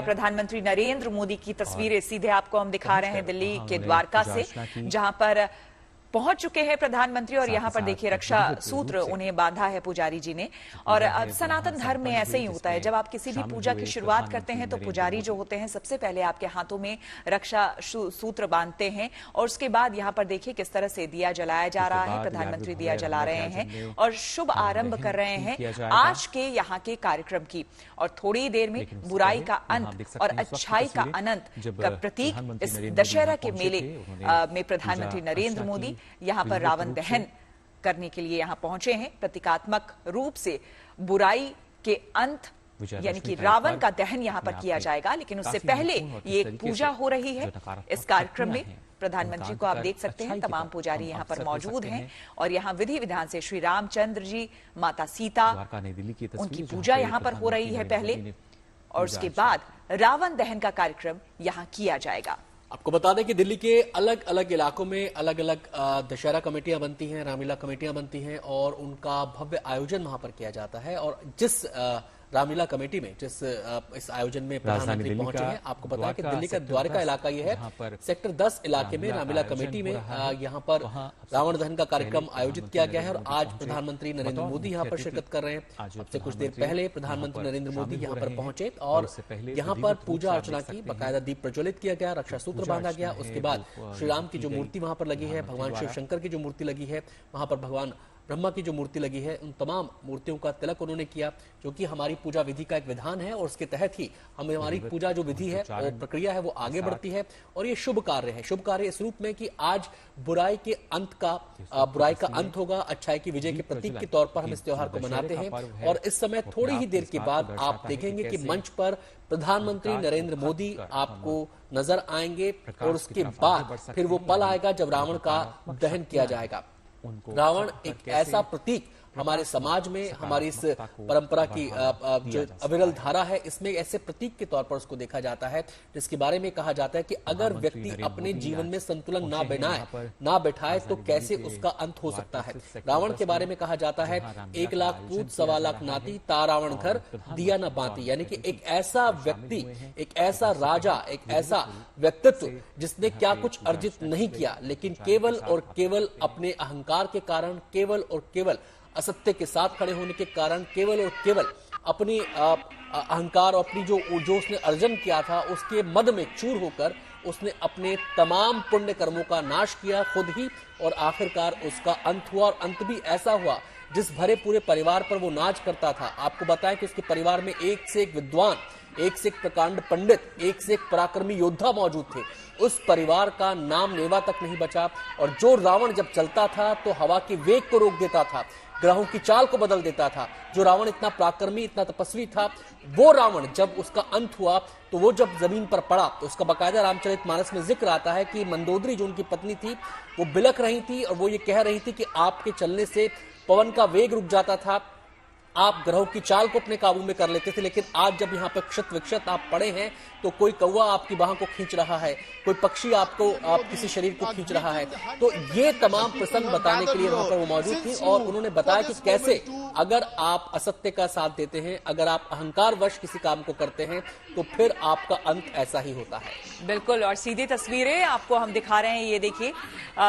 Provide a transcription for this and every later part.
प्रधानमंत्री नरेंद्र मोदी की तस्वीरें सीधे आपको हम दिखा रहे हैं दिल्ली के द्वारका से, जहां पर पहुंच चुके हैं प्रधानमंत्री। और यहां पर देखिए रक्षा सूत्र उन्हें बांधा है पुजारी जी ने। और अब सनातन धर्म में ऐसे ही होता है, जब आप किसी भी पूजा की शुरुआत करते हैं तो पुजारी जो होते हैं सबसे पहले आपके हाथों में रक्षा सूत्र बांधते हैं। और उसके बाद यहां पर देखिए किस तरह से दिया जलाया जा रहा है। प्रधानमंत्री दिया जला रहे हैं और शुभ आरंभ कर रहे हैं आज के यहाँ के कार्यक्रम की। और थोड़ी देर में बुराई का अंत और अच्छाई का अनंत का प्रतीक इस दशहरा के मेले में प्रधानमंत्री नरेंद्र मोदी यहाँ पर रावण दहन करने के लिए यहाँ पहुंचे हैं। प्रतीकात्मक रूप से बुराई के अंत यानी कि रावण का दहन यहाँ पर किया जाएगा। लेकिन उससे पहले ये एक पूजा हो रही है इस कार्यक्रम में। प्रधानमंत्री को आप देख सकते हैं, तमाम पुजारी यहाँ पर मौजूद हैं और यहाँ विधि विधान से श्री रामचंद्र जी, माता सीता, उनकी पूजा यहाँ पर हो रही है पहले, और उसके बाद रावण दहन का कार्यक्रम यहाँ किया जाएगा। आपको बता दें कि दिल्ली के अलग अलग इलाकों में अलग अलग दशहरा कमेटियां बनती हैं, रामलीला कमेटियां बनती हैं और उनका भव्य आयोजन वहां पर किया जाता है। और जिस रामलीला कमेटी में जिस इस आयोजन में प्रधानमंत्री पहुंचे हैं, आपको पता है कि दिल्ली का द्वारका इलाका ये है। सेक्टर 10 इलाके में रामलीला कमेटी में यहाँ पर रावण दहन का कार्यक्रम आयोजित किया गया है। और आज प्रधानमंत्री नरेंद्र मोदी यहाँ पर शिरकत कर रहे हैं। अब से कुछ देर पहले प्रधानमंत्री नरेंद्र मोदी यहाँ पर पहुंचे और यहाँ पर पूजा अर्चना की, बाकायदा दीप प्रज्वलित किया गया, रक्षा सूत्र बांधा गया। उसके बाद श्री राम की जो मूर्ति वहां पर लगी है, भगवान शिव शंकर की जो मूर्ति लगी है, वहां पर भगवान ब्रह्मा की जो मूर्ति लगी है, उन तमाम मूर्तियों का तिलक उन्होंने किया, जो कि हमारी पूजा विधि का एक विधान है। और उसके तहत ही हमारी पूजा जो विधि है, वो प्रक्रिया है, वो आगे बढ़ती है। और ये शुभ कार्य है। शुभ कार्य इस रूप में कि आज बुराई के अंत का बुराई का अंत होगा, अच्छाई की विजय के प्रतीक के तौर पर हम इस त्योहार को मनाते हैं। और इस समय थोड़ी ही देर के बाद आप देखेंगे कि मंच पर प्रधानमंत्री नरेंद्र मोदी आपको नजर आएंगे। और उसके बाद फिर वो पल आएगा जब रावण का दहन किया जाएगा। रावण एक ऐसा प्रतीक हमारे समाज में, हमारी इस परंपरा की जो अविरल धारा है, इसमें ऐसे प्रतीक के तौर पर उसको देखा जाता है, जिसके बारे में कहा जाता है कि अगर व्यक्ति अपने जीवन में संतुलन ना बैठाए तो कैसे उसका अंत हो सकता है। रावण के बारे में कहा जाता है, 1 लाख पूत 1.25 लाख नाती, ता रावण घर दिया न बाती। यानी कि एक ऐसा व्यक्ति, एक ऐसा राजा, एक ऐसा व्यक्तित्व जिसने क्या कुछ अर्जित नहीं किया, लेकिन केवल और केवल अपने अहंकार के कारण, केवल और केवल असत्य के साथ खड़े होने के कारण, केवल और केवल अपनी अहंकार और अपनी जो उसने अर्जन किया था उसके मद में चूर होकर उसने अपने तमाम पुण्य कर्मों का नाश किया खुद ही। और आखिरकार उसका अंत हुआ, और अंत भी ऐसा हुआ जिस भरे पूरे परिवार पर वो नाच करता था। आपको बताएं कि उसके परिवार में एक से एक विद्वान, एक से एक प्रकांड पंडित, एक से एक पराक्रमी योद्धा मौजूद थे। उस परिवार का नाम नेवा तक नहीं बचा। और जो रावण जब चलता था तो हवा के वेग को रोक देता था, ग्रहों की चाल को बदल देता था। जो रावण इतना पराक्रमी, इतना तपस्वी था, वो रावण जब उसका अंत हुआ तो वो जब जमीन पर पड़ा तो उसका बाकायदा रामचरितमानस में जिक्र आता है कि मंदोदरी जो उनकी पत्नी थी वो बिलख रही थी और वो ये कह रही थी कि आपके चलने से पवन का वेग रुक जाता था, आप ग्रहों की चाल को अपने काबू में कर लेते थे। लेकिन आज जब यहाँ पर क्षत विक्षत आप पड़े हैं तो कोई कौवा आपकी बाहों को खींच रहा है, कोई पक्षी आप किसी शरीर को खींच रहा है। तो ये तमाम प्रसंग बताने के लिए वहां पर वो मौजूद थी। और उन्होंने बताया कि कैसे अगर आप असत्य का साथ देते हैं, अगर आप अहंकार वश किसी काम को करते हैं तो फिर आपका अंत ऐसा ही होता है। बिल्कुल। और सीधी तस्वीरें आपको हम दिखा रहे हैं, ये देखिए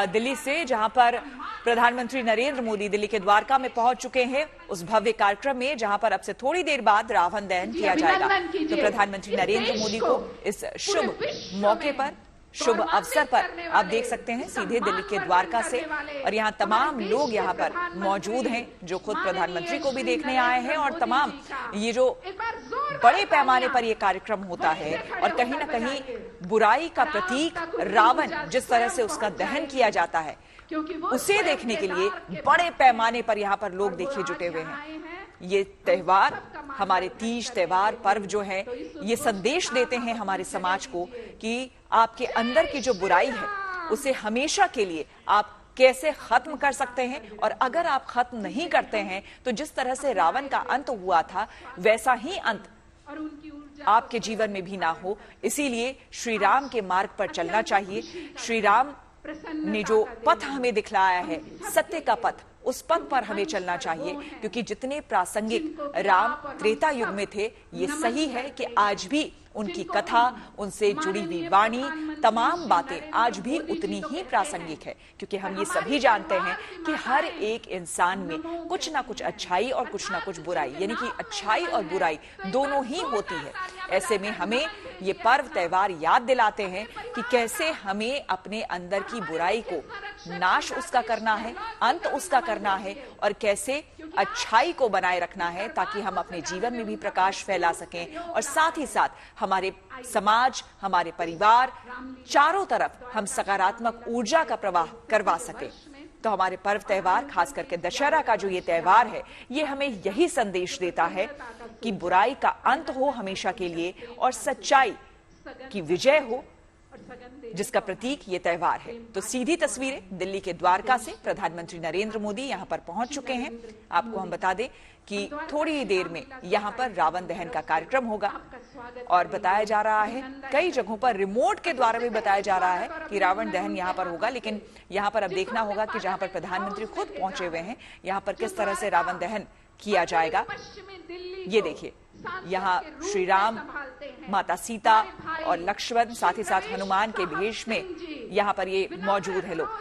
दिल्ली से, जहां पर प्रधानमंत्री नरेंद्र मोदी दिल्ली के द्वारका में पहुंच चुके हैं उस भव्य कार्यक्रम में, जहां पर अब से थोड़ी देर बाद रावण दहन किया जाएगा। तो प्रधानमंत्री नरेंद्र मोदी को इस शुभ मौके पर, शुभ अवसर पर आप देख सकते हैं सीधे दिल्ली के द्वारका से। और यहाँ तमाम लोग यहाँ पर मौजूद हैं जो खुद प्रधानमंत्री को भी देखने आए हैं। और तमाम ये जो बड़े पैमाने पर ये कार्यक्रम होता है और कहीं ना कहीं बुराई का प्रतीक रावण जिस तरह से उसका दहन किया जाता है, उसे देखने के लिए बड़े पैमाने पर यहाँ पर लोग देखे जुटे हुए हैं। ये त्योहार, हमारे तीज त्योहार पर्व जो है, ये संदेश देते हैं हमारे समाज को कि आपके अंदर की जो बुराई है उसे हमेशा के लिए आप कैसे खत्म कर सकते हैं। और अगर आप खत्म नहीं करते हैं तो जिस तरह से रावण का अंत हुआ था वैसा ही अंत आपके जीवन में भी ना हो। इसीलिए श्री राम के मार्ग पर चलना चाहिए। श्री राम ने जो पथ हमें दिखलाया है, सत्य का पथ, उस पथ पर हमें चलना चाहिए। क्योंकि जितने प्रासंगिक राम त्रेता युग में थे, ये सही है कि आज भी उनकी कथा, उनसे जुड़ी हुई वाणी, तमाम बातें आज भी उतनी ही प्रासंगिक है, क्योंकि हम ये सभी जानते हैं कि हर एक इंसान में कुछ ना कुछ अच्छाई और कुछ ना कुछ बुराई, यानी कि अच्छाई और बुराई दोनों ही होती है। ऐसे में हमें ये पर्व त्योहार याद दिलाते हैं कि कैसे हमें अपने अंदर की बुराई को नाश उसका करना है, अंत उसका करना है, और कैसे अच्छाई को बनाए रखना है ताकि हम अपने जीवन में भी प्रकाश फैला सकें और साथ ही साथ हमारे समाज, हमारे परिवार, चारों तरफ हम सकारात्मक ऊर्जा का प्रवाह करवा सकें। तो हमारे पर्व त्योहार, खास करके दशहरा का जो ये त्योहार है, ये हमें यही संदेश देता है कि बुराई का अंत हो हमेशा के लिए और सच्चाई की विजय हो, जिसका प्रतीक ये त्योहार है। तो सीधी तस्वीरें दिल्ली के द्वारका से प्रधानमंत्री नरेंद्र मोदी यहां पर पहुंच चुके हैं। आपको हम बता दें कि थोड़ी ही देर में यहां पर रावण दहन का कार्यक्रम होगा और बताया जा रहा है, कई जगहों पर रिमोट के द्वारा भी बताया जा रहा है कि रावण दहन यहां पर होगा, लेकिन यहां पर अब देखना होगा कि जहां पर प्रधानमंत्री खुद पहुंचे हुए हैं, यहां पर किस तरह से रावण दहन किया जाएगा। ये देखिए, यहाँ श्री राम, माता सीता और लक्ष्मण, साथ ही साथ हनुमान के भेष में यहाँ पर ये मौजूद है लोग।